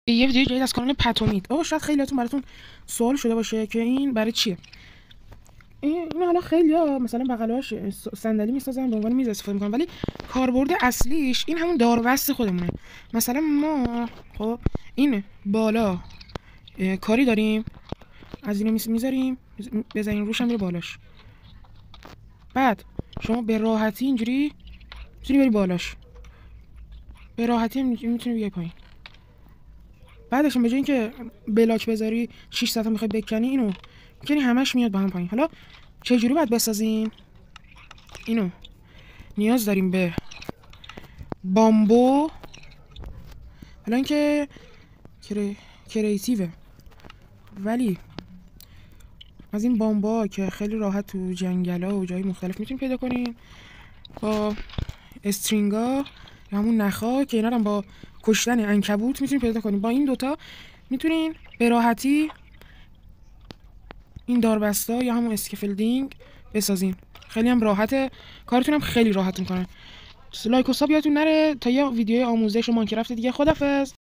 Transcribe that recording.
یه ویدیو جدید از کانال پتومیت. شاید خیلیاتون براتون سوال شده باشه که این برای چیه. این حالا خیلیا مثلا بغلاش صندلی میسازن به عنوان میز استفاده میکنن، ولی کاربرد اصلیش این همون داربست خودمونه. مثلا ما خب این بالا کاری داریم، از اینو میذاریم بزنین روش هم میره بالاش. بعد شما به راحتی اینجوری میتونی بری بالاش، به راحتی میتونی بیای پایین. بعدش به جای اینکه بلاک بذاری 6 ساعت میخوای بکنی، اینو میکنی همش میاد با هم پایین. حالا چه جوری باید بسازیم اینو؟ نیاز داریم به بامبو. حالا اینکه کریتیوه، ولی از این بامبا که خیلی راحت تو جنگلا و جای مختلف میتونیم پیدا کنیم، با استرینگا یا همون نخا که اینا رو با کشتن عنکبوت میتونیم پیدا کنیم. با این دوتا میتونین به راحتی این داربستا یا همون اسکفلدینگ بسازین. خیلی هم راحته، کارتون هم خیلی راحت میکنه. لایک و ساب یادتون نره تا یه ویدیو آموزش و ماینکرافت دیگه. خدافظ.